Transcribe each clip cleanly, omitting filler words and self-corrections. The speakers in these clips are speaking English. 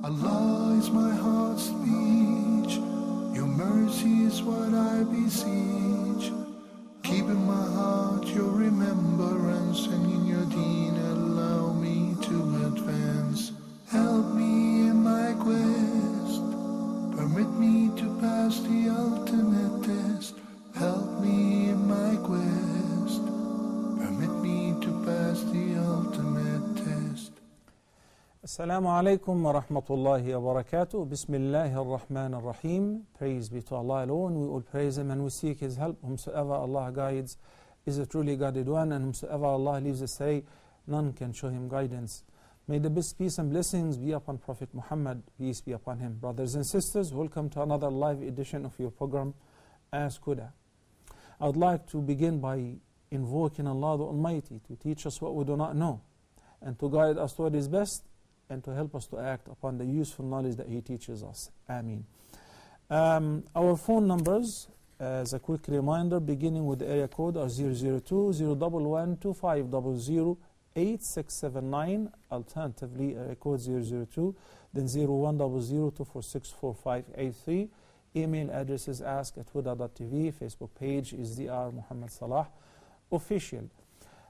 Allah is my heart's speech. Your mercy is what I beseech. Keep in my heart your remembrance, and in your deen allow me to advance. Help me in my quest. Permit me to pass the ultimate test. Help me in my quest. Permit me to pass the ultimate test. Assalamu alaikum wa rahmatullahi wa barakatuh. Bismillahir Rahmanir Rahim. Praise be to Allah alone. We all praise Him and we seek His help. Whomsoever Allah guides is a truly guided one, and whomsoever Allah leaves astray, none can show him guidance. May the best peace and blessings be upon Prophet Muhammad, peace be upon him. Brothers and sisters, welcome to another live edition of your program, Ask Huda. I would like to begin by invoking Allah the Almighty to teach us what we do not know, and to guide us to what is best, and to help us to act upon the useful knowledge that He teaches us. Ameen. Our phone numbers, as a quick reminder, beginning with the area code are 002-011-2500, 8679, alternatively area code 002, then 0100-246-4583. Email address is ask@huda.tv. Facebook page is Dr. Muhammad Salah Official.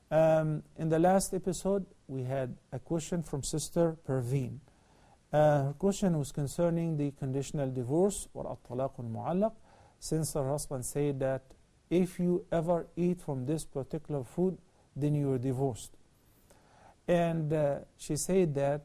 In the last episode, we had a question from Sister Perveen. Her question was concerning the conditional divorce, or at-talaq al-mu'allaq, since her husband said that if you ever eat from this particular food, then you are divorced. And she said that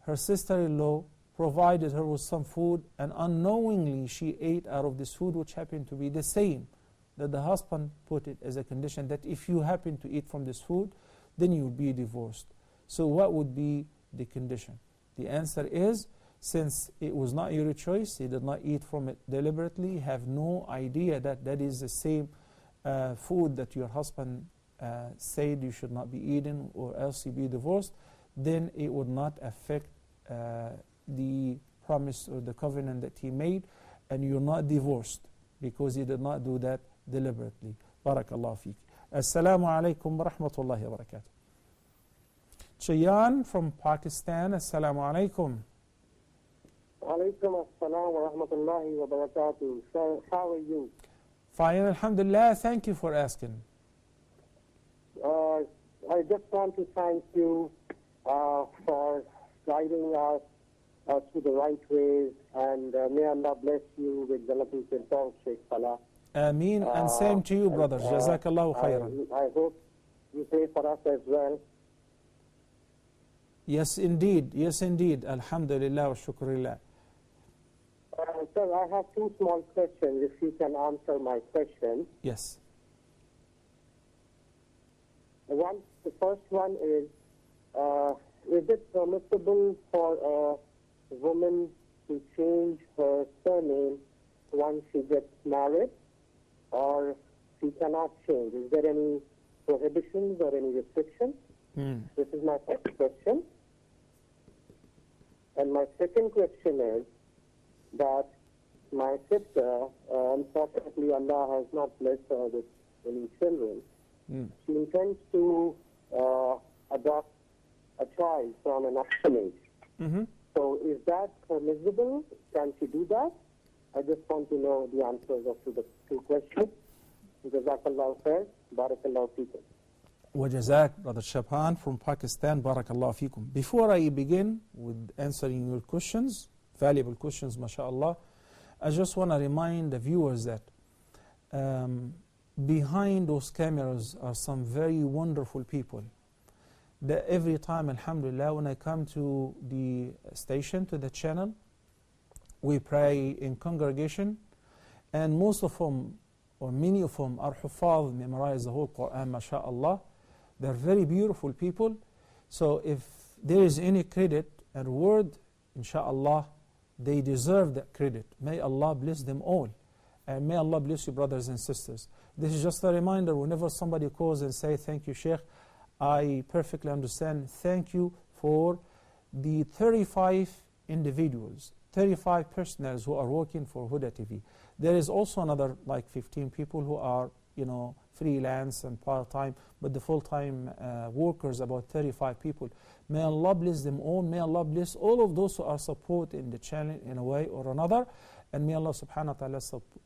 her sister-in-law provided her with some food, and unknowingly she ate out of this food, which happened to be the same, that the husband put it as a condition that if you happen to eat from this food, then you will be divorced. So what would be the condition? The answer is, since it was not your choice, you did not eat from it deliberately, you have no idea that that is the same food that your husband said you should not be eating, or else you be divorced, then it would not affect the promise or the covenant that he made, and you're not divorced because you did not do that deliberately. Barakallahu feek. Assalamu alaikum wa rahmatullahi wa barakatuh. Chayan from Pakistan. Assalamu alaikum. Alaikum assalam wa rahmatullahi wa barakatuh. So, how are you? Fine, alhamdulillah. Thank you for asking. I just want to thank you for guiding us to the right ways, and may Allah bless you with Janatul Firdaus, Sheikh Salah. Ameen, and same to you, brothers. Jazakallahu khairan. I hope you pray for us as well. Yes, indeed. Yes, indeed. Alhamdulillah wa shukrillah. Sir, I have two small questions, if you can answer my question. Yes. The first one is it permissible for a woman to change her surname once she gets married, or she cannot change? Is there any prohibitions or any restrictions? This is my first question. And my second question is that my sister, unfortunately Allah has not blessed her with any children. She intends to adopt a child from an orphanage. So is that permissible? Can she do that? I just want to know the answers to the two questions. Jazakallahu khair. Barakallahu feekum. Wajazak, Brother Shabhan from Pakistan. Barakallahu feekum. Before I begin with answering your questions, valuable questions, mashallah, I just want to remind the viewers that behind those cameras are some very wonderful people. That every time, alhamdulillah, when I come to the station, to the channel, we pray in congregation, and most of them, or many of them, are hufaz, memorize the whole Quran, mashallah. They're very beautiful people. So if there is any credit and reward, inshallah, they deserve that credit. May Allah bless them all. And may Allah bless you, brothers and sisters. This is just a reminder, whenever somebody calls and say, thank you, Sheikh, I perfectly understand. Thank you for the 35 individuals, 35 personnel who are working for Huda TV. There is also another like 15 people who are freelance and part-time, but the full-time workers, about 35 people. May Allah bless them all. May Allah bless all of those who are supporting the channel in a way or another. And may Allah subhanahu wa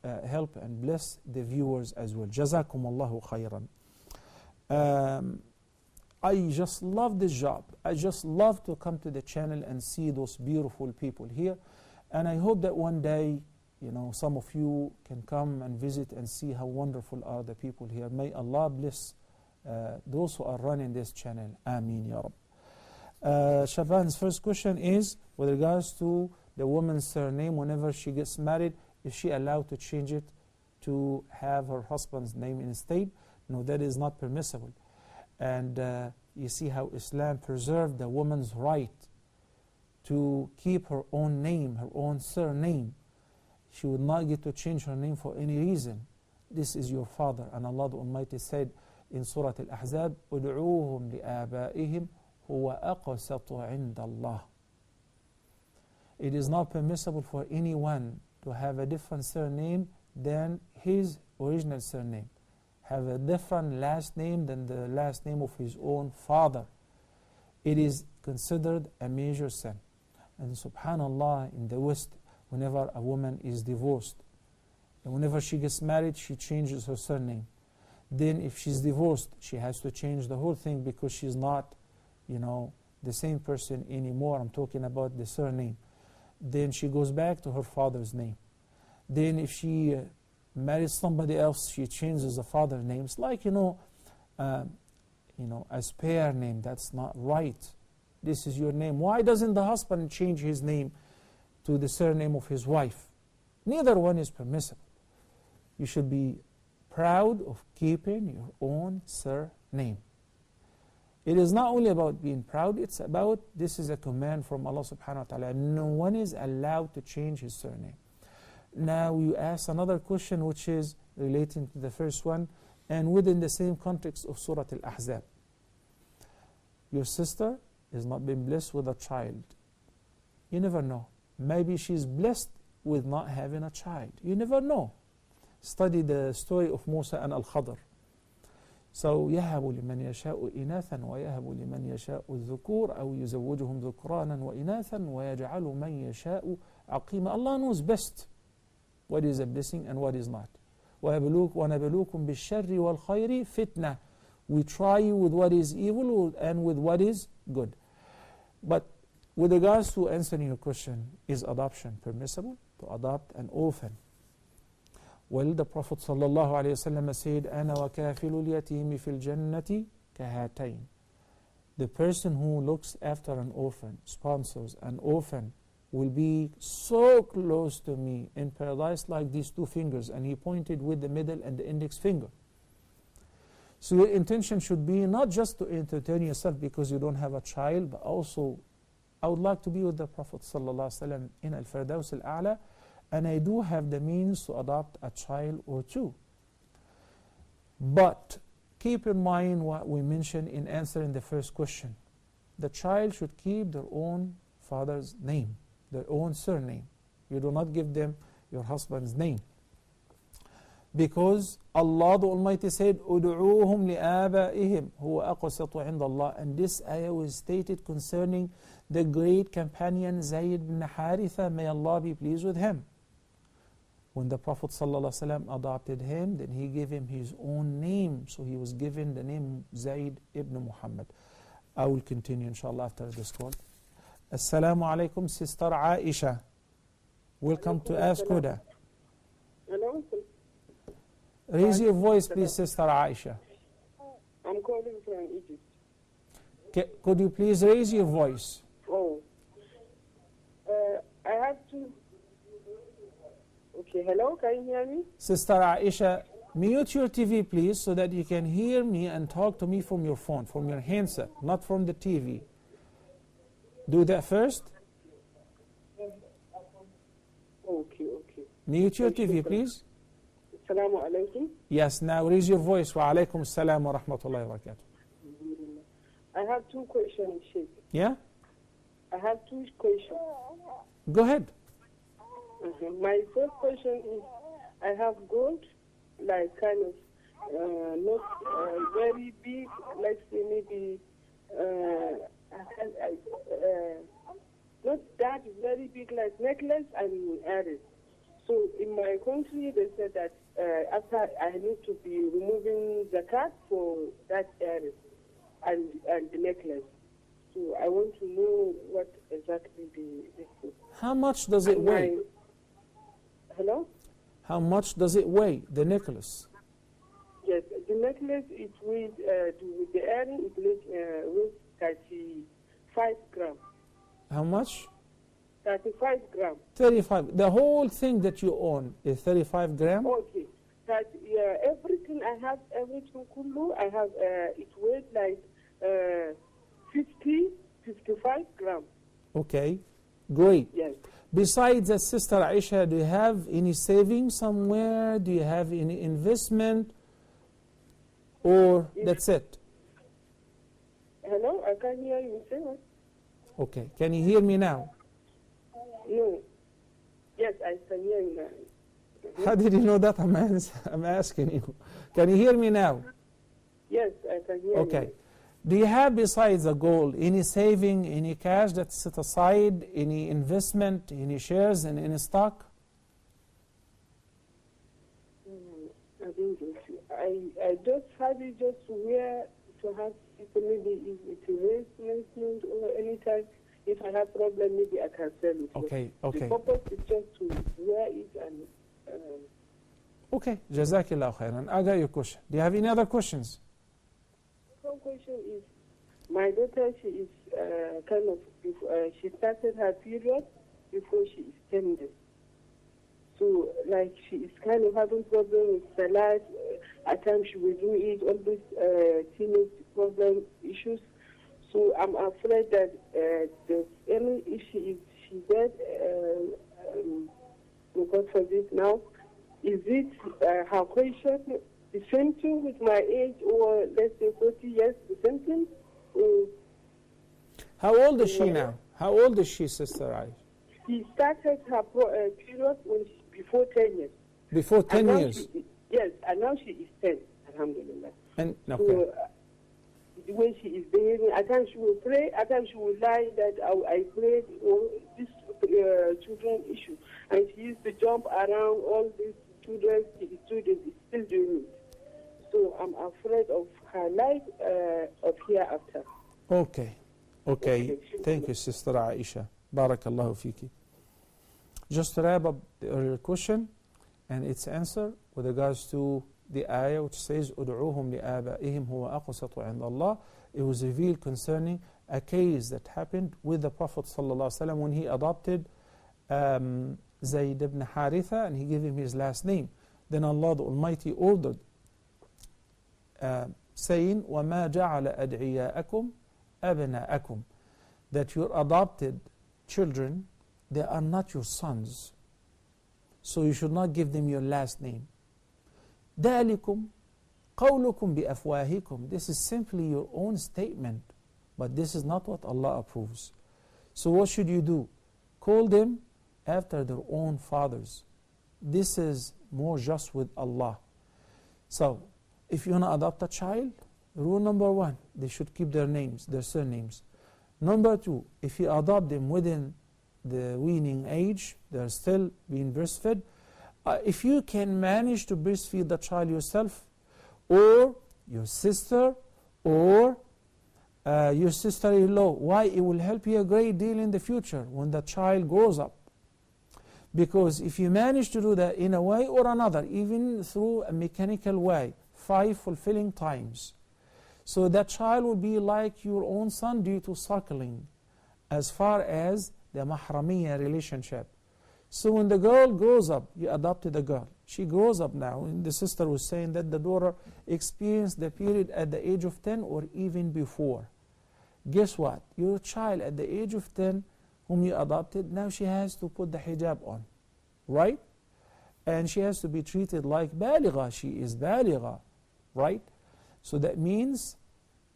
ta'ala help and bless the viewers as well. Jazakum Allahu khayran. I just love this job. I just love to come to the channel and see those beautiful people here. And I hope that one day, some of you can come and visit and see how wonderful are the people here. May Allah bless those who are running this channel. Ameen Ya Rab. Shaban's first question is with regards to the woman's surname. Whenever she gets married, is she allowed to change it to have her husband's name instead? No, that is not permissible. And you see how Islam preserved the woman's right to keep her own name, her own surname. She would not get to change her name for any reason. This is your father. And Allah the Almighty said in Surah Al-Ahzab, "Ud'uuhum li'ābāئihim huwa aqsatu 'inda Allah." It is not permissible for anyone to have a different surname than his original surname, have a different last name than the last name of his own father. It is considered a major sin. And subhanallah, in the West, whenever a woman is divorced, and whenever she gets married, she changes her surname. Then if she's divorced, she has to change the whole thing because she's not, the same person anymore. I'm talking about the surname. Then she goes back to her father's name. Then if she marries somebody else, she changes the father's name. It's like, a spare name. That's not right. This is your name. Why doesn't the husband change his name to the surname of his wife? Neither one is permissible. You should be proud of keeping your own surname. It is not only about being proud, it's about, this is a command from Allah subhanahu wa ta'ala. No one is allowed to change his surname. Now you ask another question which is relating to the first one and within the same context of Surah Al-Ahzab. Your sister has not been blessed with a child. You never know. Maybe she's blessed with not having a child. You never know. Study the story of Musa and Al-Khadr. So يهب لمن يشاء إناثا ويهب لمن يشاء الذكور أو يزوجهم ذكرانا وإناثا ويجعل من يشاء عقيما. Allah knows best what is a blessing and what is not. وَنَبْلُوكُمْ بِالشَّرِّ وَالْخَيْرِ فِتْنَةً. We try you with what is evil and with what is good. But with regards to answering your question, is adoption permissible? To adopt an orphan. Well, the Prophet ﷺ said, أَنَا وَكَافِلُ الْيَتِيمِ فِي الْجَنَّةِ كَهَاتَيْنِ. The person who looks after an orphan, sponsors an orphan, will be so close to me in paradise like these two fingers. And he pointed with the middle and the index finger. So your intention should be not just to entertain yourself because you don't have a child, but also, I would like to be with the Prophet ﷺ in Al-Firdaus Al-A'la, and I do have the means to adopt a child or two. But keep in mind what we mentioned in answering the first question. The child should keep their own father's name, their own surname. You do not give them your husband's name. Because Allah the Almighty said, أُدْعُوهُمْ لِآبَائِهِمْ هُوَ أَقْسَطُ عِنْدَ اللَّهِ. And this ayah was stated concerning the great companion Zayd bin Haritha, may Allah be pleased with him. When the Prophet ﷺ adopted him, then he gave him his own name. So he was given the name Zayd ibn Muhammad. I will continue inshallah after this call. Assalamu alaikum, Sister Aisha. Welcome to Ask Huda. Hello? Raise your voice, please, Sister Aisha. I'm calling from Egypt. Could you please raise your voice? Oh. I have to... Okay, hello, can you hear me? Sister Aisha, mute your TV, please, so that you can hear me and talk to me from your phone, from your handset, not from the TV. Do that first. Okay. Mute your TV, please. Assalamu alaikum. Yes, now raise your voice. Wa alaikum assalam wa rahmatullahi wa barakatuh. I have two questions, Sheikh. Yeah? I have two questions. Go ahead. My first question is, I have gold, like kind of not very big, let's say maybe not that very big like necklace and earrings. So in my country, they said that after I need to be removing the card for that earring and the necklace. So I want to know what exactly the How much does it weigh? Hello? How much does it weigh, the necklace? Yes, the necklace it weighs, with the earring it weighs 35 grams. How much? 35 grams. 35. The whole thing that you own is 35 grams? Okay. That everything I have, everything kullu, I have, it weighs like 55 grams. Okay, great. Yes. Besides that, Sister Aisha, do you have any savings somewhere? Do you have any investment? Or that's it? Hello, I can't hear you say what? Okay, can you hear me now? No. Yes, I can hear you now. How did you know that? I'm asking you. Can you hear me now? Yes, I can hear you. Okay. Do you have, besides the gold, any saving, any cash that's set aside, any investment, any shares in any stock? I didn't get you. I just have it just where to have people, maybe if it's investment or anytime. If I have problem, maybe I can sell it. Okay, The okay. purpose is just to wear it and... Okay, Jazakillah khairan. I got your question. Do you have any other questions? One question is, my daughter, she is kind of, she started her period before she is 10 days. So, like, she is kind of having problems with salat. At times she will do it, all these teenage problem issues. So I'm afraid that there's any, if she dead, God forbid now, is it her question the same thing with my age, or let's say 40 years, the same thing? How old is she now? How old is she, Sister Aisha? She started her period before 10 years. Before 10 years? Yes, and now she is 10, alhamdulillah. And, okay. So, the way she is behaving, at times she will pray, at times she will lie that I prayed, or this children issue. And she used to jump around all these children, the students is still doing it. So I'm afraid of her life of hereafter. Okay. Okay. Thank you, Sister Aisha. Barakallahu fiki. Just to wrap up the earlier question and its answer with regards to the ayah which says "Ud'uhum li'aba'ihim huwa aqsatu 'inda Allah." It was revealed concerning a case that happened with the Prophet ﷺ when he adopted Zayd ibn Haritha and he gave him his last name. Then Allah the Almighty ordered, saying, وَمَا جَعَلَ أَدْعِيَاءَكُمْ أَبْنَاءَكُمْ, that your adopted children, they are not your sons. So you should not give them your last name. ذَلِكُمْ قَوْلُكُمْ بِأَفْوَاهِكُمْ. This is simply your own statement, but this is not what Allah approves. So what should you do? Call them after their own fathers. This is more just with Allah. So, if you want to adopt a child, rule number 1, they should keep their names, their surnames. Number 2, if you adopt them within the weaning age, they're still being breastfed, if you can manage to breastfeed the child yourself, or your sister, or your sister-in-law, why? It will help you a great deal in the future when the child grows up. Because if you manage to do that in a way or another, even through a mechanical way, 5 fulfilling times, so that child will be like your own son due to suckling, as far as the mahramiyya relationship. So when the girl grows up, you adopted a girl, she grows up now, and the sister was saying that the daughter experienced the period at the age of 10 or even before. Guess what? Your child at the age of 10, whom you adopted, now she has to put the hijab on, right? And she has to be treated like baligha, she is baligha, right? So that means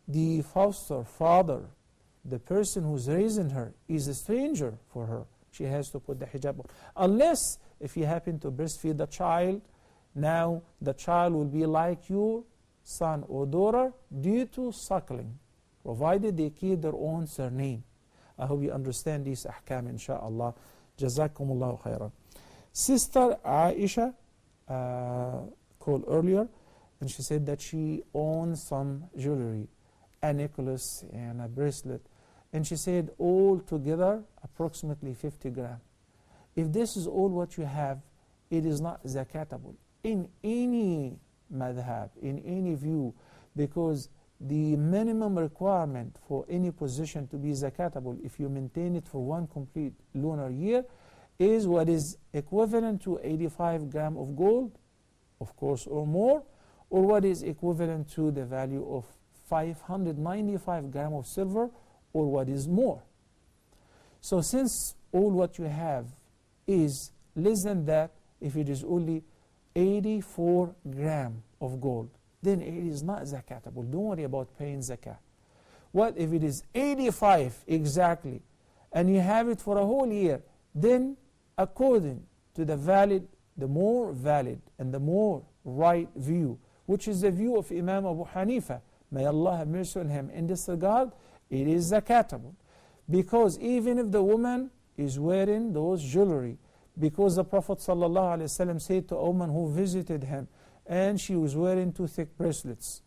the foster father, the person who's raising her, is a stranger for her. She has to put the hijab on. Unless, if you happen to breastfeed the child Now the child will be like your son or daughter due to suckling, provided they keep their own surname. I hope you understand these ahkam, inshaAllah. Jazakumullahu khairan. Sister Aisha called earlier, and she said that she owns some jewelry, a necklace and a bracelet, and she said all together approximately 50 grams. If this is all what you have, it is not zakatable in any madhab, in any view, because the minimum requirement for any position to be zakatable, if you maintain it for one complete lunar year, is what is equivalent to 85 grams of gold, of course, or more, or what is equivalent to the value of 595 grams of silver, or what is more. So since all what you have is less than that, if it is only 84 grams of gold, then it is not zakatable. Don't worry about paying zakah. What if it is 85 exactly, and you have it for a whole year? Then according to the more valid and the more right view, which is the view of Imam Abu Hanifa, may Allah have mercy on him, in this regard, it is zakatable. Because even if the woman is wearing those jewelry, because the Prophet ﷺ said to a woman who visited him, and she was wearing 2 thick bracelets,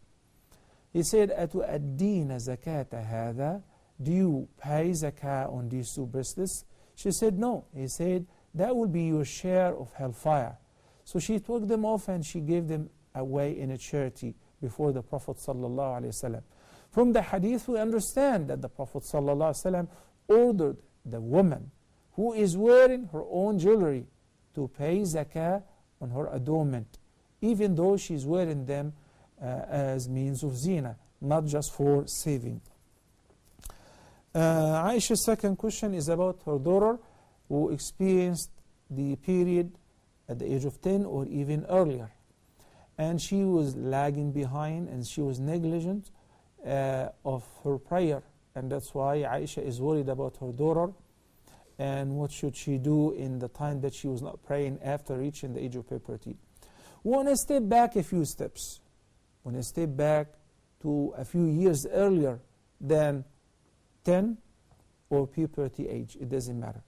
he said, أَتُؤَدِّينَ زَكَاةَ هَذَا? Do you pay zakah on these 2 bracelets? She said, no. He said, that will be your share of hellfire. So she took them off and she gave them away in a charity before the Prophet ﷺ. From the hadith we understand that the Prophet ﷺ ordered the woman who is wearing her own jewelry to pay zakah on her adornment, even though she's wearing them as means of zina, not just for saving. Aisha's second question is about her daughter who experienced the period at the age of 10 or even earlier. And she was lagging behind and she was negligent of her prayer. And that's why Aisha is worried about her daughter and what should she do in the time that she was not praying after reaching the age of puberty. We want to step back a few steps. We want to step back to a few years earlier than 10 or puberty age. It doesn't matter.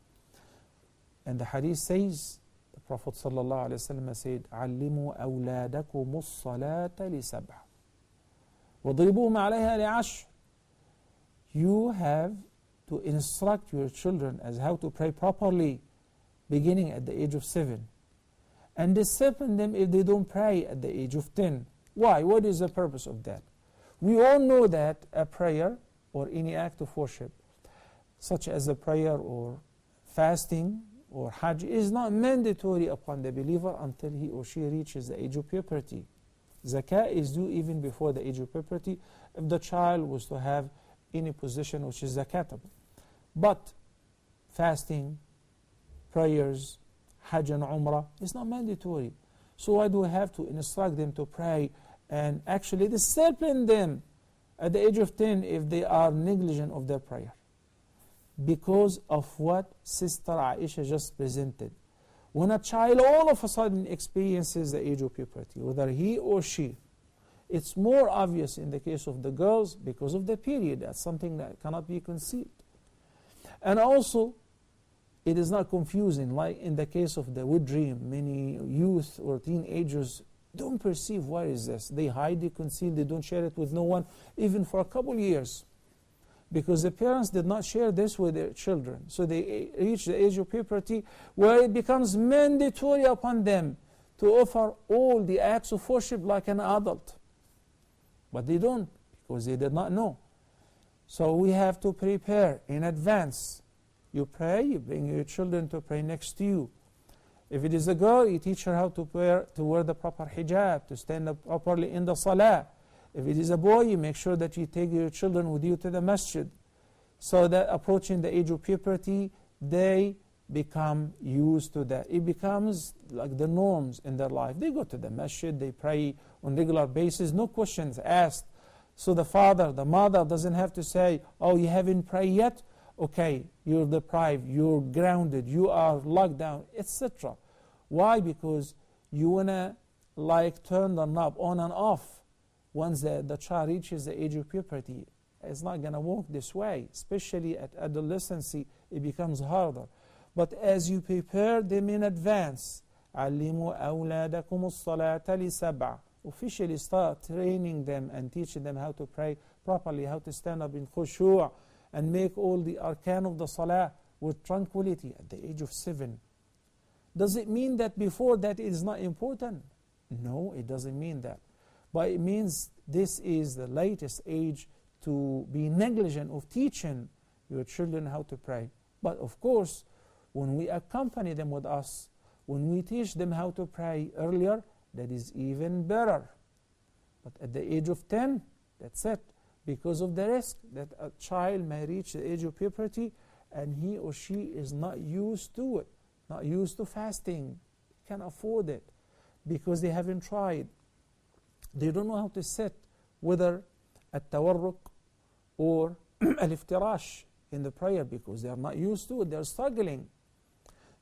And the hadith says, the Prophet ﷺ said, عَلِّمُوا أَوْلَادَكُمُ الصَّلَاةَ لِسَبْعٍ وَضْرِبُوهُمْ عَلَيْهَا لِعَشْرٍ. You have to instruct your children as how to pray properly, beginning at the age of 7. And discipline them if they don't pray at the age of 10. Why? What is the purpose of that? We all know that a prayer or any act of worship, such as a prayer or fasting or hajj, is not mandatory upon the believer until he or she reaches the age of puberty. Zakah is due even before the age of puberty if the child was to have any position which is zakatable. But fasting, prayers, hajj and umrah is not mandatory. So why do we have to instruct them to pray and actually discipline them at the age of 10 if they are negligent of their prayer? Because of what Sister Aisha just presented. When a child all of a sudden experiences the age of puberty, whether he or she, it's more obvious in the case of the girls because of the period. That's something that cannot be concealed. And also, it is not confusing, like in the case of the wet dream. Many youth or teenagers don't perceive what is this. They hide, they conceal, they don't share it with no one, even for a couple years. Because the parents did not share this with their children. So they reach the age of puberty where it becomes mandatory upon them to offer all the acts of worship like an adult. But they don't, because they did not know. So we have to prepare in advance. You pray, you bring your children to pray next to you. If it is a girl, you teach her how to wear the proper hijab, to stand up properly in the salah. If it is a boy, you make sure that you take your children with you to the masjid, so that approaching the age of puberty, they become used to that. It becomes like the norms in their life. They go to the masjid, they pray on regular basis, no questions asked. So the father, the mother doesn't have to say, oh, you haven't prayed yet? Okay, you're deprived, you're grounded, you are locked down, etc. Why? Because you want to like turn the knob on and off once the child reaches the age of puberty. It's not going to work this way, especially at adolescency. It becomes harder. But as you prepare them in advance, علموا أولادكم الصلاة لسبع. Officially start training them and teaching them how to pray properly, how to stand up in khushu' and make all the arkan of the salah with tranquility at the age of 7. Does it mean that before that it is not important? No, it doesn't mean that. But it means this is the latest age to be negligent of teaching your children how to pray. But of course, when we accompany them with us, when we teach them how to pray earlier, that is even better. But at the age of 10, that's it. Because of the risk that a child may reach the age of puberty and he or she is not used to it, not used to fasting, can't afford it because they haven't tried. They don't know how to sit, whether at-tawarruk or al-iftirash in the prayer, because they are not used to it, they are struggling.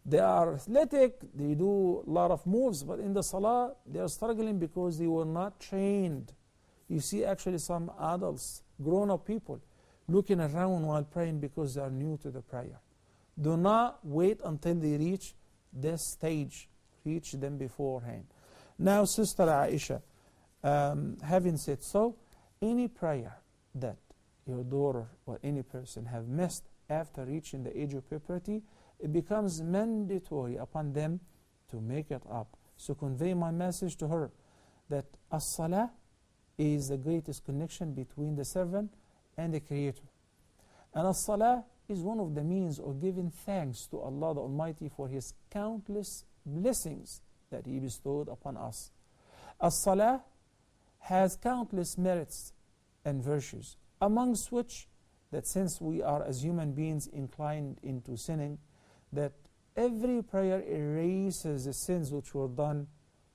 They are athletic, they do a lot of moves, but in the salah, they are struggling because they were not trained. You see actually some adults, grown-up people, looking around while praying because they are new to the prayer. Do not wait until they reach this stage. Reach them beforehand. Now, Sister Aisha, having said so, any prayer that your daughter or any person have missed after reaching the age of puberty, it becomes mandatory upon them to make it up. So convey my message to her that as-salah is the greatest connection between the servant and the Creator. And as-salah is one of the means of giving thanks to Allah the Almighty for His countless blessings that He bestowed upon us. As-salah has countless merits and virtues, amongst which that since we are as human beings inclined into sinning, that every prayer erases the sins which were done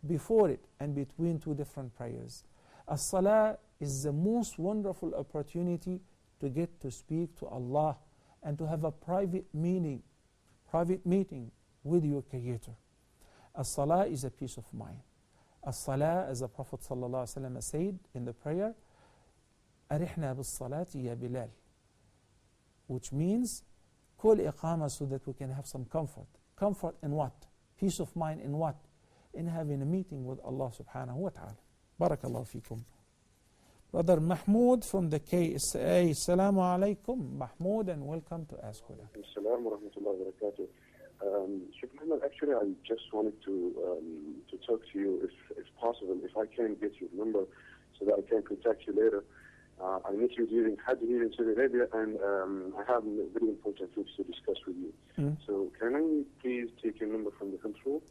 before it and between two different prayers. As-salah is the most wonderful opportunity to get to speak to Allah and to have a private meeting with your Creator. As-salah is a peace of mind. As-salah, as the Prophet ﷺ said in the prayer, أرحنا بالصلاة يا بلال, which means call iqamah so that we can have some comfort. Comfort in what? Peace of mind in what? In having a meeting with Allah subhanahu wa ta'ala. Barakallahu feekum. Brother Mahmoud from the KSA. Assalamu alaikum, Mahmoud, and welcome to Ask Huda. Assalamu warahmatullahi wabarakatuh. Sheikh Muhammad, actually I just wanted to talk to you if possible, if I can get your number so that I can contact you later. I met you during Hajj here in Saudi Arabia, and I have very important things to discuss with you. So can I please take your number from the control?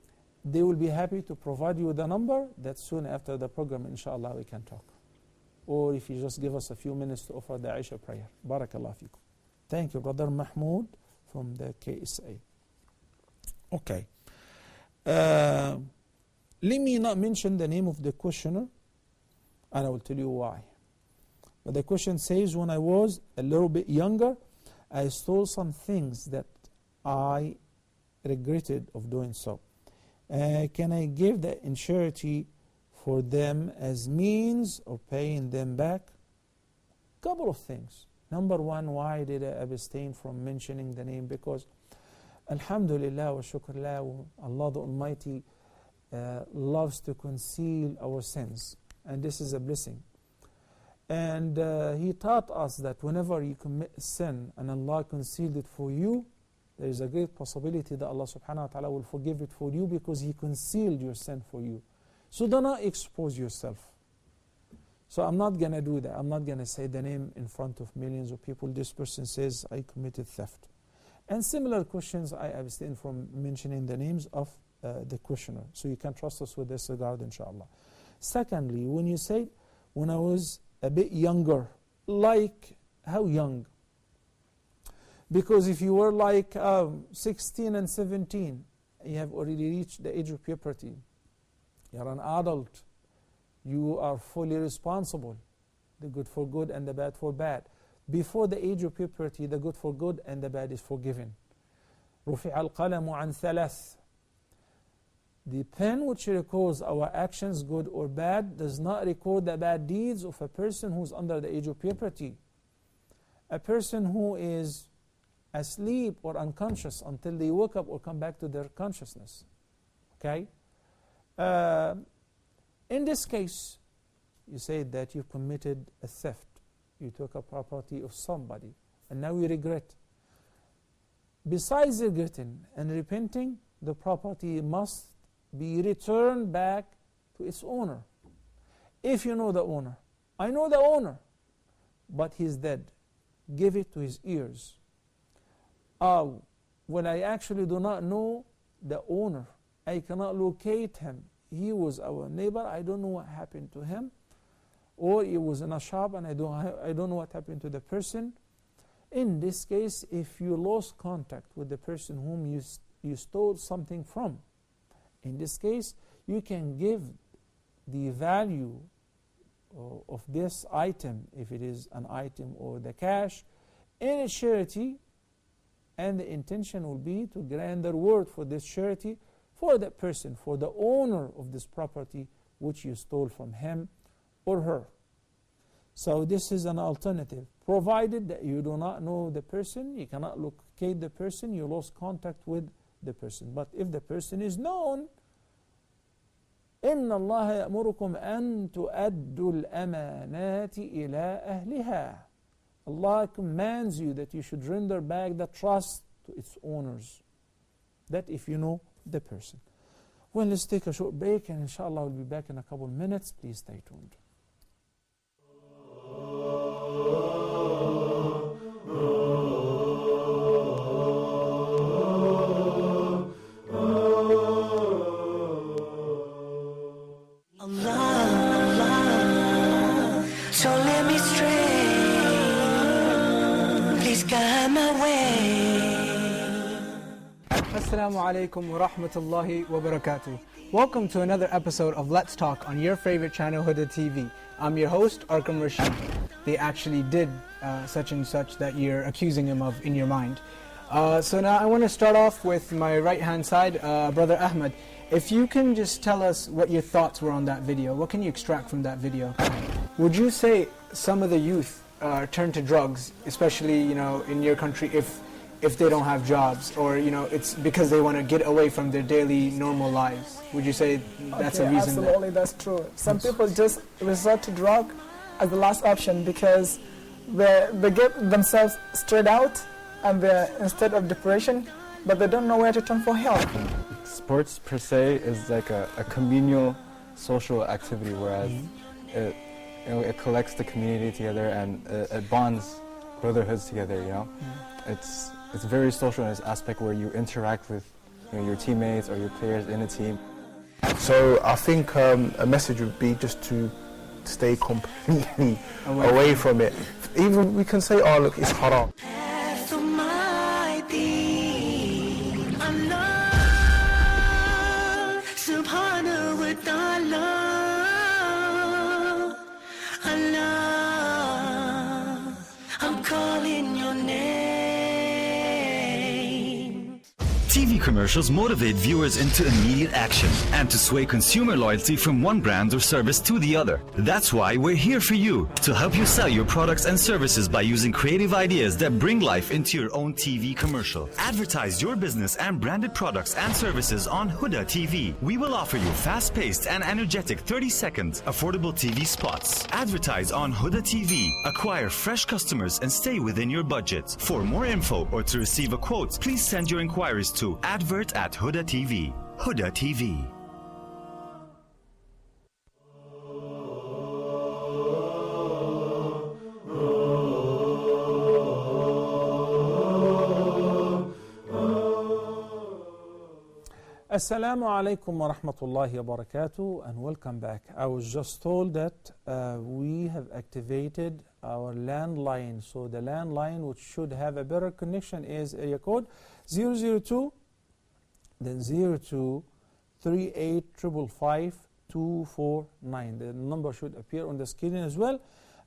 They will be happy to provide you with the number. That soon after the program, inshallah, we can talk. Or if you just give us a few minutes to offer the Aisha prayer. Barakallah fikum. Thank you, Brother Mahmoud from the KSA. Okay. Let me not mention the name of the questioner, and I will tell you why. But the question says, when I was a little bit younger, I stole some things that I regretted of doing so. Can I give the in charity for them as means of paying them back? Couple of things. Number one, why did I abstain from mentioning the name? Because alhamdulillah wa shukrullah, Allah the Almighty loves to conceal our sins, and this is a blessing. And He taught us that whenever you commit sin and Allah concealed it for you, there is a great possibility that Allah subhanahu wa ta'ala will forgive it for you because He concealed your sin for you. So do not expose yourself. So I'm not going to do that. I'm not going to say the name in front of millions of people. This person says, I committed theft. And similar questions, I abstain from mentioning the names of the questioner. So you can trust us with this regard, inshallah. Secondly, when you say, when I was a bit younger, like how young? Because if you were like 16 and 17, you have already reached the age of puberty. You're an adult. You are fully responsible. The good for good and the bad for bad. Before the age of puberty, the good for good and the bad is forgiven. رُفِعَ الْقَلَمُ عَنْ ثَلَثٍ. The pen which records our actions, good or bad, does not record the bad deeds of a person who is under the age of puberty. A person who is asleep or unconscious until they wake up or come back to their consciousness. Okay? In this case, you say that you committed a theft. You took a property of somebody, and now you regret. Besides regretting and repenting, the property must be returned back to its owner. If you know the owner, I know the owner, but he's dead. Give it to his heirs. When I actually do not know the owner, I cannot locate him. He was our neighbor, I don't know what happened to him. Or he was in a shop and I don't know what happened to the person. In this case, if you lost contact with the person whom you stole something from, in this case, you can give the value of this item, if it is an item or the cash, in a charity, and the intention will be to grant the reward for this charity for that person, for the owner of this property which you stole from him or her. So this is an alternative, provided that you do not know the person, you cannot locate the person, you lost contact with the person. But if the person is known, إِنَّ اللَّهَ يَأْمُرُكُمْ أَن تُؤَدُّوا الْأَمَانَاتِ إِلَىٰ أَهْلِهَا. Allah commands you that you should render back the trust to its owners. That if you know the person. Well, let's take a short break, and inshallah we'll be back in a couple minutes. Please stay tuned. Assalamu alaikum wa rahmatullahi wa barakatuh. Welcome to another episode of Let's Talk on your favorite channel, Huda TV. I'm your host, Arkham Rashid. They actually did such and such that you're accusing him of in your mind. So now I want to start off with my right-hand side, Brother Ahmed. If you can just tell us what your thoughts were on that video. What can you extract from that video? Would you say some of the youth turn to drugs, especially in your country, if they don't have jobs, or it's because they want to get away from their daily normal lives? Would you say that's a reason? Absolutely, that's true. Some people just resort to drug as the last option because they get themselves straight out and they're instead of depression, but they don't know where to turn for help. Sports per se is like a communal social activity, whereas it collects the community together and it bonds brotherhoods together. It's very social in its aspect where you interact with your teammates or your players in a team. So I think a message would be just to stay completely away from it. Even we can say, oh look, it's haram. TV commercials motivate viewers into immediate action and to sway consumer loyalty from one brand or service to the other. That's why we're here for you, to help you sell your products and services by using creative ideas that bring life into your own TV commercial. Advertise your business and branded products and services on Huda TV. We will offer you fast-paced and energetic 30-second affordable TV spots. Advertise on Huda TV, acquire fresh customers and stay within your budget. For more info or to receive a quote, please send your inquiries to advert@Huda TV. Huda TV. Assalamu alaikum wa rahmatullahi wa barakatuh, and welcome back. I was just told that we have activated our landline. So the landline, which should have a better connection, is area code 002 then 02 38 555 249. The number should appear on the screen as well,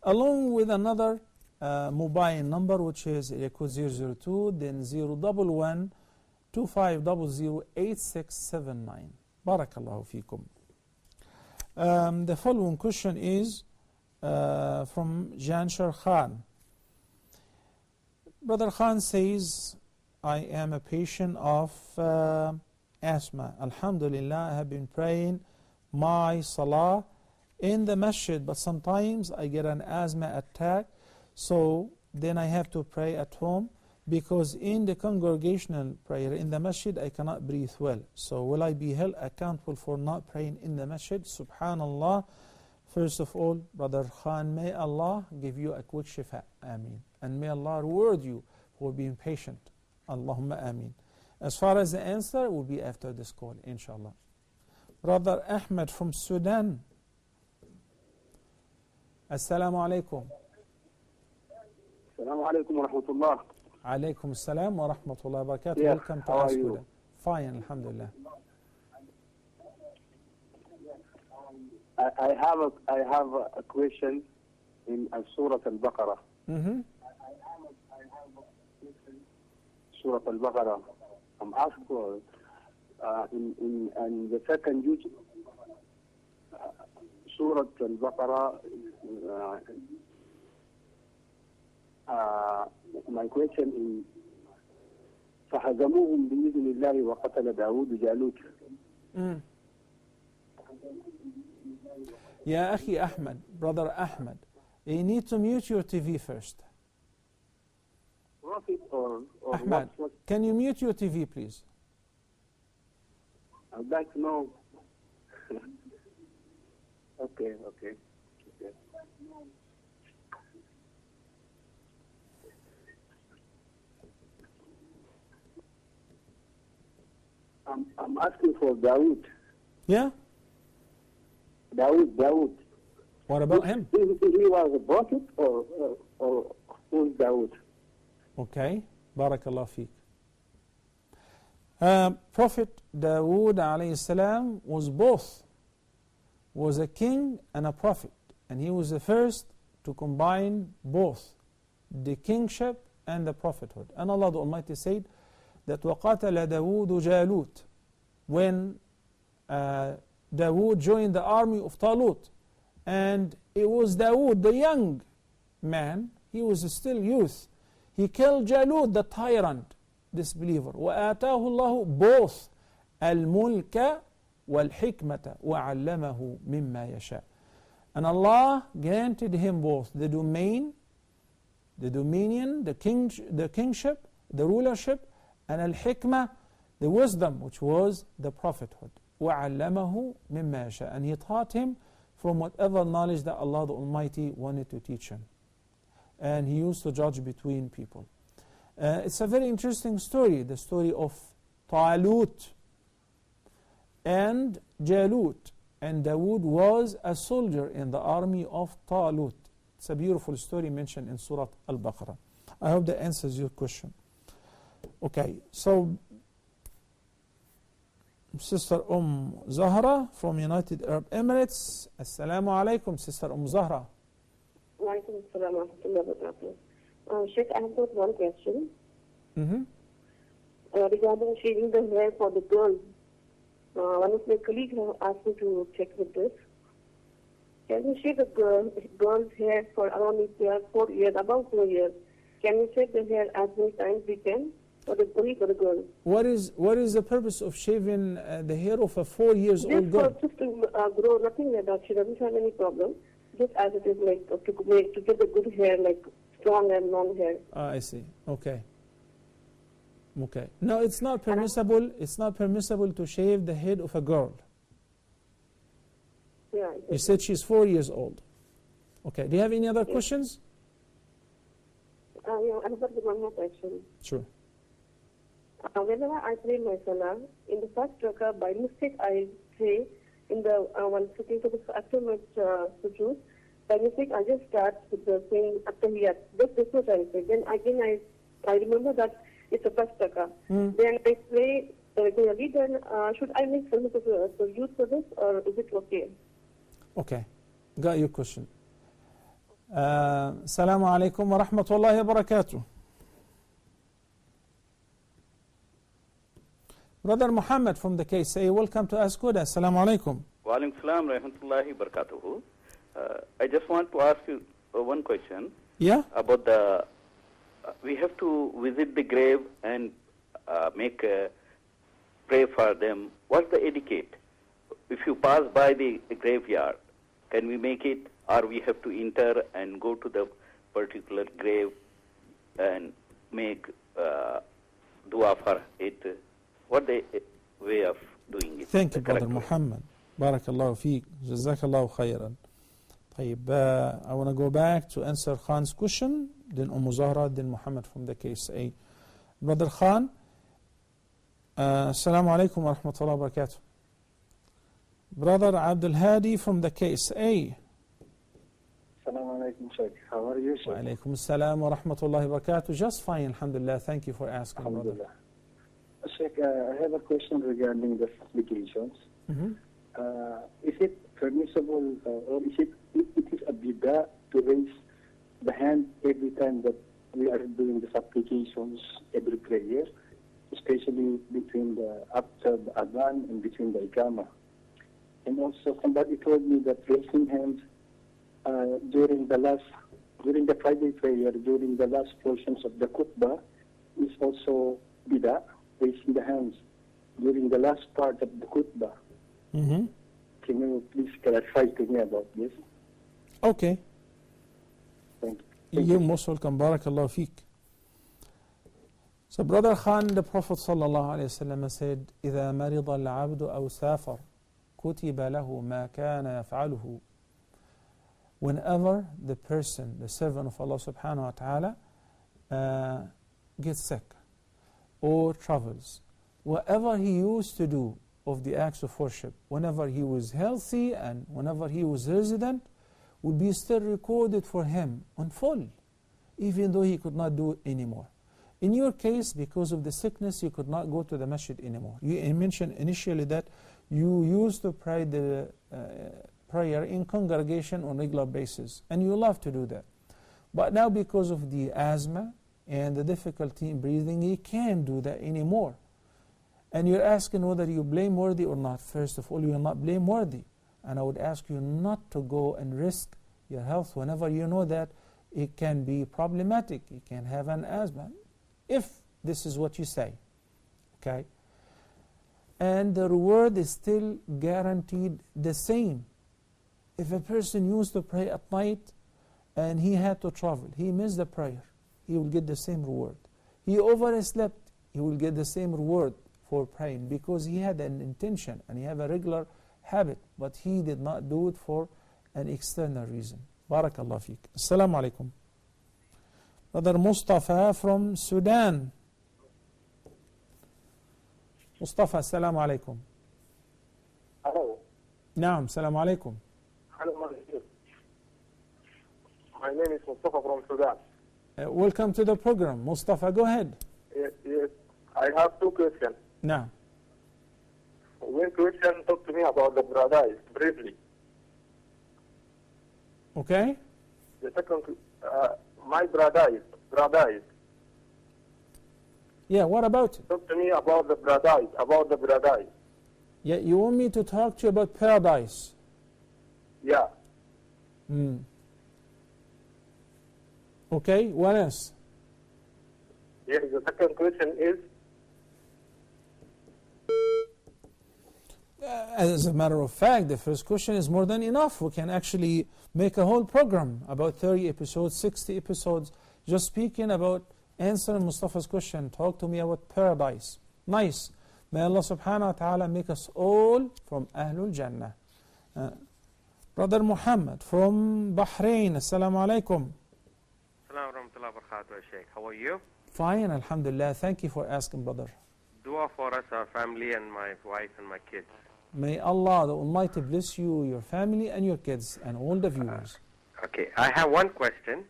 along with another mobile number, which is area code 002 then 011 2500 8679. Barakallahu fikum. The following question is from Janshar Khan. Brother Khan says, I am a patient of asthma. Alhamdulillah, I have been praying my salah in the masjid, but sometimes I get an asthma attack, so then I have to pray at home, because in the congregational prayer in the masjid I cannot breathe well. So will I be held accountable for not praying in the masjid? Subhanallah. First of all, Brother Khan, may Allah give you a quick shifa. Ameen. And may Allah reward you for being patient. Allahumma ameen. As far as the answer will be after this call, inshallah. Brother Ahmed from Sudan. Assalamu alaikum. Assalamu alaikum wa rahmatullah. Alaikum assalam wa rahmatullahi wa barakatuh. Yes, Welcome to how are Ask you? Huda. Fine, alhamdulillah. I have a question in Surah Al-Baqarah. Surah Al-Baqarah. I'm asked for in the second juz, Surah Al-Baqarah. My question is فهزموهم بإذن الله وقتل داود جالوت. Ya Akhi Ahmed, Brother Ahmed, you need to mute your TV first. Prophet or Ahmed, what? can you mute your TV, please? I'd like to know. Okay. I'm asking for Dawood. Yeah? Dawood. What about him? He was a prophet or who is Dawood? Okay. Barakallah feek. Prophet Dawood alayhi salam was both. Was a king and a prophet. And he was the first to combine both the kingship and the prophethood. And Allah the Almighty said that وَقَاتَلَ دَاوُودُ جَالُوتَ. When Dawood joined the army of Talut, and it was Dawood, the young man, he was still youth, he killed Jalut, the tyrant, disbeliever. وَآتَاهُ اللَّهُ both الْمُلْكَ وَالْحِكْمَةَ وَعَلَّمَهُ مِمَّا يَشَاءُ. And Allah granted him both the domain, the dominion, the kingship, the rulership, and al-hikmah, the wisdom, which was the prophethood. وَعَلَّمَهُ مِمَّا يَشَاءُ. And he taught him from whatever knowledge that Allah the Almighty wanted to teach him. And he used to judge between people. It's a very interesting story, the story of Talut and Jalut. And Dawood was a soldier in the army of Talut. It's a beautiful story mentioned in Surah Al-Baqarah. I hope that answers your question. Okay, so Sister Zahra from United Arab Emirates. Assalamu alaikum, Sister Zahra. Walaikum assalam wa rahmatullahi wa barakatuh. Sheikh, I have got one question. Regarding shaving the hair for the girls. One of my colleagues asked me to check with this. Can you shave the girl's hair for around 4 years, about 4 years? Can we shave the hair as many times we can? For the boy, for the girl. What is the purpose of shaving the hair of a 4 years old girl? Just to grow, nothing like that. She doesn't have any problem. Just as it is, like to get the good hair, like strong and long hair. I see. Okay. No, it's not permissible. It's not permissible to shave the head of a girl. Yeah. You said she's 4 years old. Okay. Do you have any other questions? Yeah, I've got one more question. Sure. Whenever I pray my salah, in the first rakah, by mistake I pray in the one sitting to the after my sujood, by mistake I just start with the saying attahiyat. Just this much I say. Then again I remember that it's a first rakah. Then I pray regularly. Then should I make some sort of use for this, or is it okay? Okay, got your question. Assalamu alaikum wa rahmatullahi wa barakatuh. Brother Muhammad from the KSA, welcome to Ask Huda. Assalamu alaikum. Wa alaikum salam rahmatullahi barakatuhu. I just want to ask you one question. Yeah? About the, we have to visit the grave and make a pray for them. What's the etiquette? If you pass by the graveyard, can we make it, or we have to enter and go to the particular grave and make dua for it? What the way of doing it? Thank you, Brother Muhammad. Barakallahu feek. Jazakallahu khairan. طيب, I want to go back to answer Khan's question, then Zahra, then Muhammad from the KSA. Brother Khan, Assalamu alaikum wa rahmatullahi wa barakatuh. Brother Abdul Hadi from the KSA. Assalamu alaikum, Sheikh. How are you, Sheikh? Wa alaikum assalam wa rahmatullahi wa barakatuh. Just fine, alhamdulillah. Thank you for asking, brother. Sheikh, I have a question regarding the supplications. Is it permissible or is it is a bid'ah to raise the hand every time that we are doing the supplications every prayer, especially between after the adhan and between the iqamah? And also somebody told me that raising hands during the Friday prayer, during the last portions of the khutbah is also bid'ah, raising the hands during the last part of the khutbah. Can you please clarify to me about this? Okay. Thank you. You're most welcome. Barakallahu feek. So Brother Khan, the Prophet ﷺ said, إِذَا مَرِضَ الْعَبْدُ أَوْ سَافَرْ كُتِبَ لَهُ مَا كَانَ يَفْعَلُهُ. Whenever the person, the servant of Allah subhanahu wa ta'ala, gets sick or travels, whatever he used to do of the acts of worship, whenever he was healthy and whenever he was resident, would be still recorded for him on full, even though he could not do it anymore. In your case, because of the sickness, you could not go to the masjid anymore. You mentioned initially that you used to pray the prayer in congregation on a regular basis, and you love to do that. But now because of the asthma and the difficulty in breathing, you can't do that anymore. And you're asking whether you're blameworthy or not. First of all, you're not blameworthy. And I would ask you not to go and risk your health whenever you know that it can be problematic. You can have an asthma, if this is what you say. Okay? And the reward is still guaranteed the same. If a person used to pray at night and he had to travel, he missed the prayer, he will get the same reward. He overslept, he will get the same reward for praying, because he had an intention and he had a regular habit, but he did not do it for an external reason. Barakallah feek. Assalamu alaikum. Brother Mustafa from Sudan. Mustafa, assalamu alaikum. Hello. Naam, assalamu alaikum. Hello, my name is Mustafa from Sudan. Welcome to the program. Mustafa, go ahead. Yes. I have two questions. Now, one question, talk to me about the paradise briefly. Okay. The second, my paradise. Yeah, what about it? Talk to me about the paradise. Yeah, you want me to talk to you about paradise? Yeah. Okay, what else? Yes, the second question is, as a matter of fact, the first question is more than enough. We can actually make a whole program, about 30 episodes, 60 episodes, just speaking about answering Mustafa's question. Talk to me about paradise. Nice. May Allah subhanahu wa ta'ala make us all from Ahlul Jannah. Brother Muhammad from Bahrain. Assalamu alaikum. Assalamu warahmatullahi wabarakatuh, Sheikh. How are you? Fine, alhamdulillah. Thank you for asking, brother. Dua for us, our family, and my wife and my kids. May Allah, the Almighty, bless you, your family, and your kids, and all the viewers. Okay, I have one question.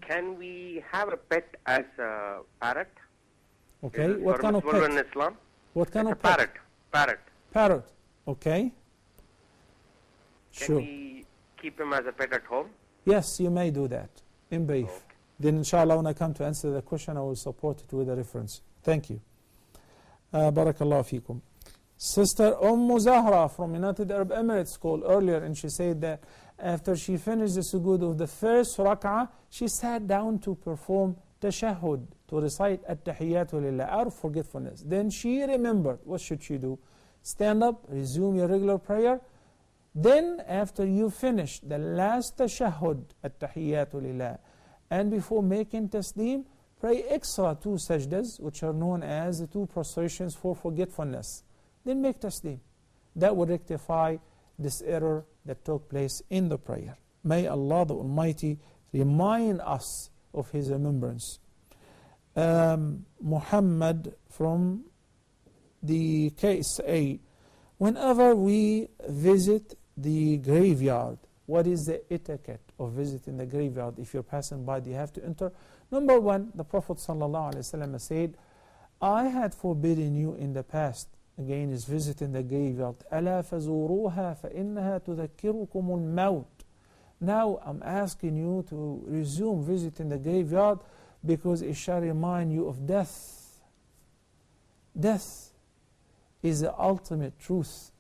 Can we have a pet as a parrot? Okay, what kind of pet? In Islam? What kind of pet? Parrot. Parrot, okay. Can we keep him as a pet at home? Yes, you may do that, in brief. Then inshallah, when I come to answer the question, I will support it with a reference. Thank you. Barakallahu feekum. Sister Zahra from United Arab Emirates called earlier, and she said that after she finished the sujood of the first rak'ah, she sat down to perform tashahhud, to recite at-tahiyyatu lillah, out of forgetfulness. Then she remembered. What should she do? Stand up, resume your regular prayer. Then after you finish the last tashahhud, at-tahiyyatu lillah, and before making taslim, pray extra 2 sajdas, which are known as the 2 prostrations for forgetfulness. Then make taslim. That will rectify this error that took place in the prayer. May Allah the Almighty remind us of His remembrance. Muhammad from the KSA. Whenever we visit the graveyard, what is the etiquette of visiting the graveyard? If you're passing by, do you have to enter? Number 1, the Prophet ﷺ said, I had forbidden you in the past, again is visiting the graveyard. أَلَا فَزُورُوهَا فَإِنَّهَا تُذَكِّرُكُمُ الْمَوْتِ. Now I'm asking you to resume visiting the graveyard because it shall remind you of death. Death is the ultimate truth.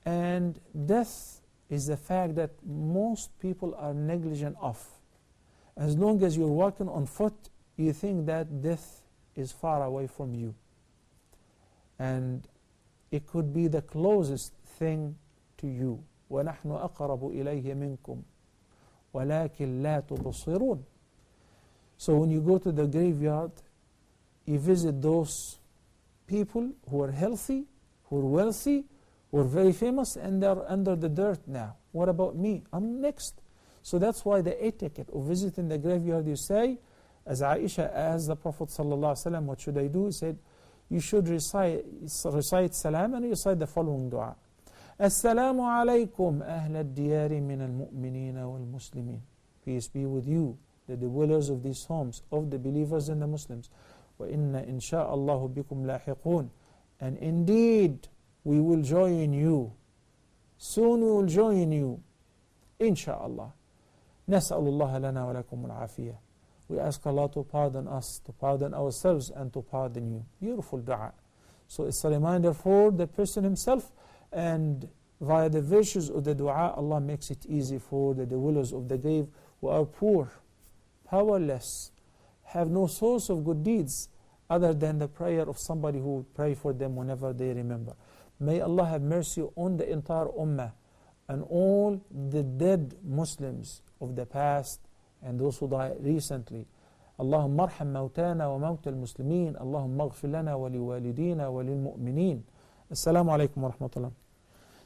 And death is the fact that most people are negligent of. As long as you're walking on foot, you think that death is far away from you. And it could be the closest thing to you. وَنَحْنُ أَقْرَبُ إِلَيْهِ مِنْكُمْ وَلَكِنْ لَا تُبْصِرُونَ. So when you go to the graveyard, you visit those people who are healthy, who are wealthy, who are very famous, and they're under the dirt now. What about me? I'm next. So that's why the etiquette of visiting the graveyard, you say, as Aisha asked the Prophet ﷺ, what should I do? He said, you should recite salam and recite the following dua. Assalamu alaykum ahla al-diyari min al-mu'minina wal-muslimin. Peace be with you, the dwellers of these homes, of the believers and the Muslims. وَإِنَّ إِنْ شَاءَ اللَّهُ بِكُمْ لَاحِقُونَ. And indeed, we will join you. Soon we will join you. Insha'Allah. نسأل الله لنا ولكم العافية. We ask Allah to pardon us, to pardon ourselves, and to pardon you. Beautiful dua. So it's a reminder for the person himself, and via the virtues of the dua, Allah makes it easy for the dwellers of the grave who are poor, powerless, have no source of good deeds other than the prayer of somebody who would pray for them whenever they remember. May Allah have mercy on the entire ummah and all the dead Muslims of the past and those who died recently. اللهم ارحم موتانا وموتى المسلمين اللهم اغفر لنا ولوالدينا وللمؤمنين. Assalamu alaikum wa rahmatullah.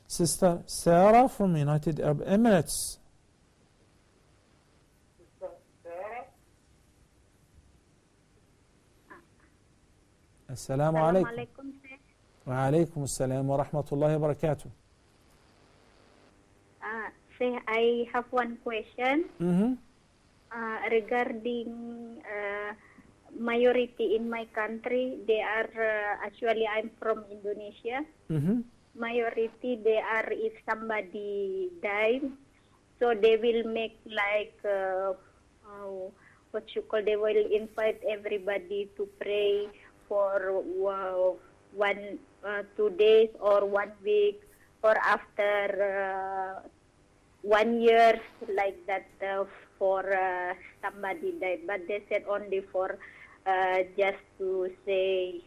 Sister Sarah from United Arab Emirates. Assalamu alaikum. Wa alaikum assalam wa rahmatullahi wa barakatuh. I have one question. Regarding majority in my country, they are actually I'm from Indonesia. Majority they are if somebody dies, so they will make like what you call, they will invite everybody to pray for 2 days or 1 week or after 1 year, like that, for somebody died. But they said only for just to say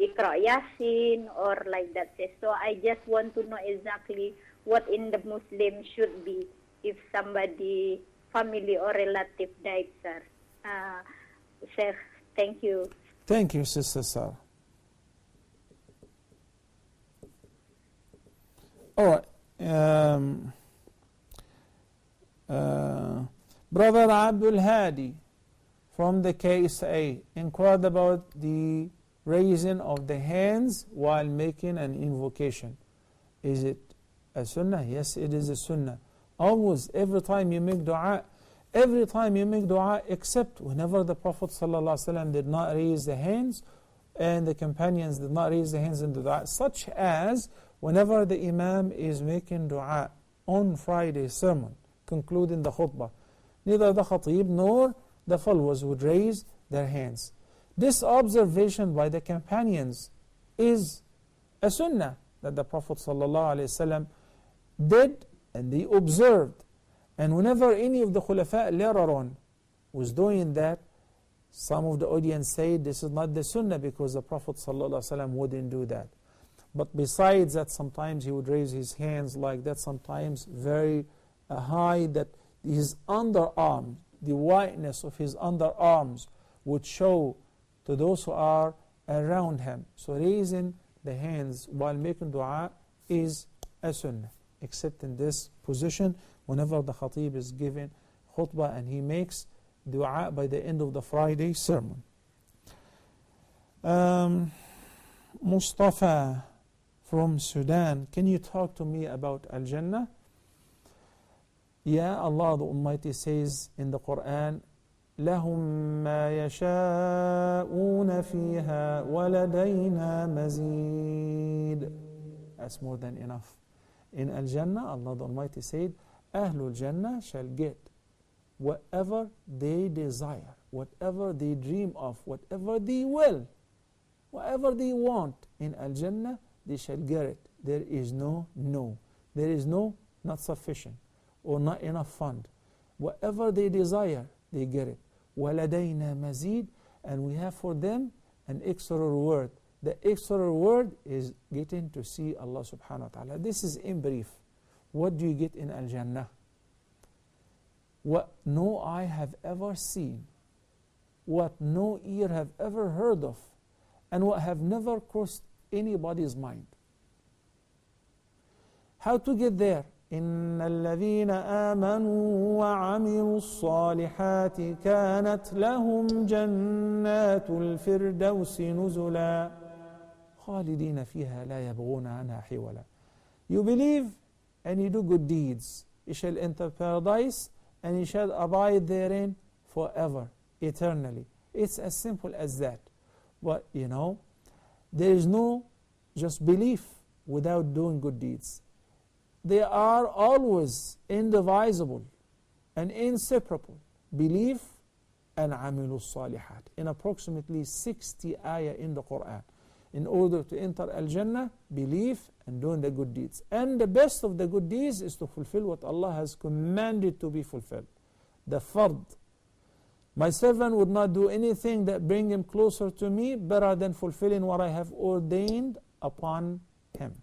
Iqra Yasin or like that. So I just want to know exactly what in the Muslim should be if somebody, family or relative died, sir. Sir, thank you. Thank you, Sister Sarah. All right. Brother Abdul Hadi from the KSA inquired about the raising of the hands while making an invocation. Is it a sunnah? Yes, it is a sunnah. Almost every time you make dua, except whenever the Prophet ﷺ did not raise the hands and the companions did not raise the hands in the dua, such as whenever the Imam is making dua on Friday's sermon, concluding the khutbah, neither the khatib nor the followers would raise their hands. This observation by the companions is a sunnah that the Prophet ﷺ did and they observed. And whenever any of the khulafa later on was doing that, some of the audience say this is not the sunnah because the Prophet ﷺ wouldn't do that. But besides that, sometimes he would raise his hands like that, sometimes very high, that his underarm, the whiteness of his underarms would show to those who are around him. So raising the hands while making dua is a sunnah, except in this position whenever the khatib is giving khutbah and he makes dua by the end of the Friday sermon. Mustafa from Sudan, can you talk to me about Al-Jannah? Yeah, Allah the Almighty says in the Quran, لَهُمْ مَا يَشَاءُونَ فِيهَا وَلَدَيْنَا مَزِيدٌ. That's more than enough. In Al-Jannah, Allah the Almighty said, Ahlul Jannah shall get whatever they desire, whatever they dream of, whatever they will, whatever they want. In Al-Jannah, they shall get it. There is no no. There is no not sufficient or not enough fund. Whatever they desire, they get it. وَلَدَيْنَا مَزِيدٌ. And we have for them an extra reward. The extra reward is getting to see Allah subhanahu wa ta'ala. This is in brief. What do you get in Al-Jannah? What no eye have ever seen, what no ear have ever heard of, and what have never crossed anybody's mind. How to get there? إِنَّ الَّذِينَ آمَنُوا وَعَمِلُوا الصَّالِحَاتِ كَانَتْ لَهُمْ جَنَّاتُ الْفِرْدَوْسِ نُزُلًا خَالِدِينَ فِيهَا لَا يَبْغُونَ عَنْهَا حِوَلًا. You believe and you do good deeds, you shall enter paradise and you shall abide therein forever, eternally. It's as simple as that. But you know, there is no just belief without doing good deeds. They are always indivisible and inseparable. Belief and عَمِلُوا الصَّالِحَاتِ. In approximately 60 ayah in the Quran. In order to enter Al-Jannah, belief and doing the good deeds. And the best of the good deeds is to fulfill what Allah has commanded to be fulfilled. The fard. My servant would not do anything that bring him closer to me better than fulfilling what I have ordained upon him.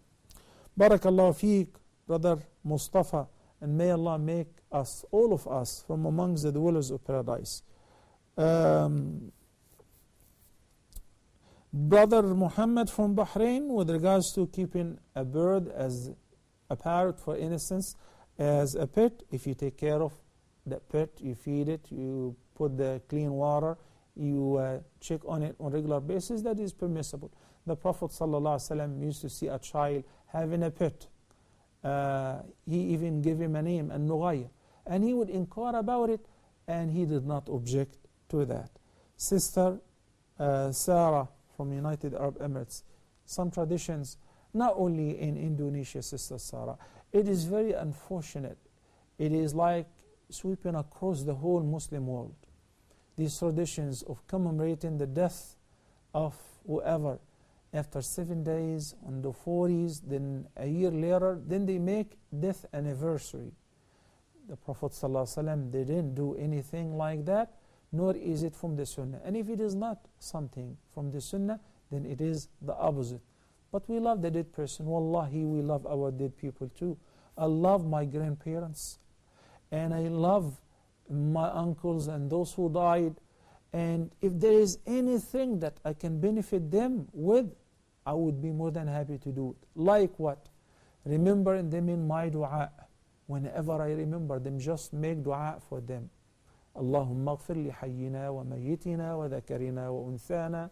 Barakallahu feek, Brother Mustafa, and may Allah make us, all of us, from amongst the dwellers of paradise. Brother Muhammad from Bahrain, with regards to keeping a bird as a parrot, for instance, as a pet, if you take care of that pet, you feed it, you put the clean water, you check on it on a regular basis, that is permissible. The Prophet ﷺ used to see a child having a pet. He even gave him a name, An-Nughayr, and he would inquire about it, and he did not object to that. Sister Sarah from United Arab Emirates, some traditions, not only in Indonesia, Sister Sarah, it is very unfortunate. It is like sweeping across the whole Muslim world. These traditions of commemorating the death of whoever, after 7 days, on the 40s, then a year later, then they make death anniversary. The Prophet ﷺ didn't do anything like that, nor is it from the Sunnah. And if it is not something from the Sunnah, then it is the opposite. But we love the dead person. Wallahi, we love our dead people too. I love my grandparents, and I love my uncles and those who died. And if there is anything that I can benefit them with, I would be more than happy to do it. Like what? Remembering them in my dua. Whenever I remember them, just make dua for them. اللهم اغفر لحينا وميتنا وذكرنا وأنثانا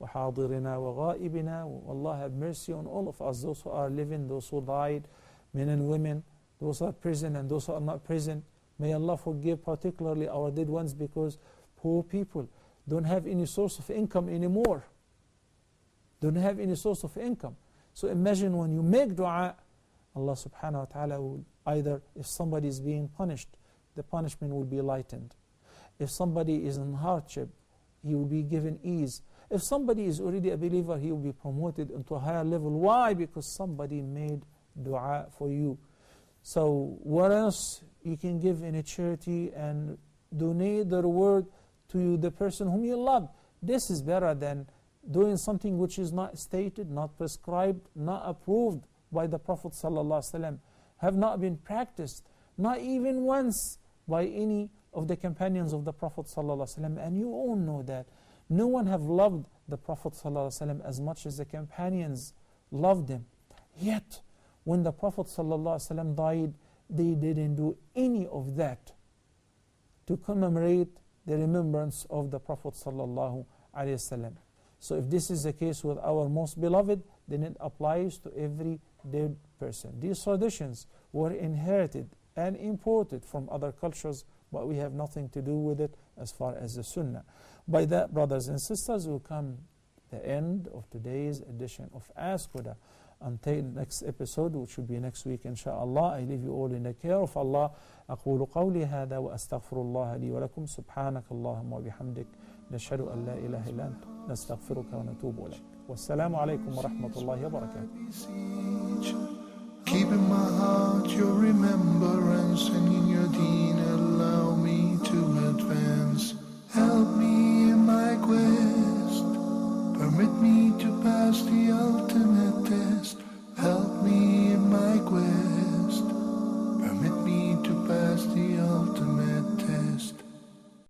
وحاضرنا وغائبنا. Allah have mercy on all of us, those who are living, those who died, men and women, those who are present and those who are not present. May Allah forgive particularly our dead ones, because poor people don't have any source of income anymore. Don't have any source of income. So imagine when you make dua, Allah subhanahu wa ta'ala will either, if somebody is being punished, the punishment will be lightened. If somebody is in hardship, he will be given ease. If somebody is already a believer, he will be promoted into a higher level. Why? Because somebody made dua for you. So what else you can give in a charity and donate the reward to the person whom you love? This is better than doing something which is not stated, not prescribed, not approved by the Prophet ﷺ, have not been practiced, not even once by any of the companions of the Prophet ﷺ. And you all know that no one have loved the Prophet ﷺ as much as the companions loved him. Yet, when the Prophet ﷺ died, they didn't do any of that to commemorate the remembrance of the Prophet ﷺ. So if this is the case with our most beloved, then it applies to every dead person. These traditions were inherited and imported from other cultures, but we have nothing to do with it as far as the Sunnah. By that, brothers and sisters, will come the end of today's edition of Ask Huda. Until next episode, which will be next week, inshallah, I leave you all in the care of Allah. أقول قولي هذا وأستغفر الله لي ولكم سبحانك اللهم وبحمدك نشهد أن لا إله إلا أنت نستغفرك ونتوب إليك والسلام عليكم ورحمة الله وبركاته. Keep in my heart your remembrance.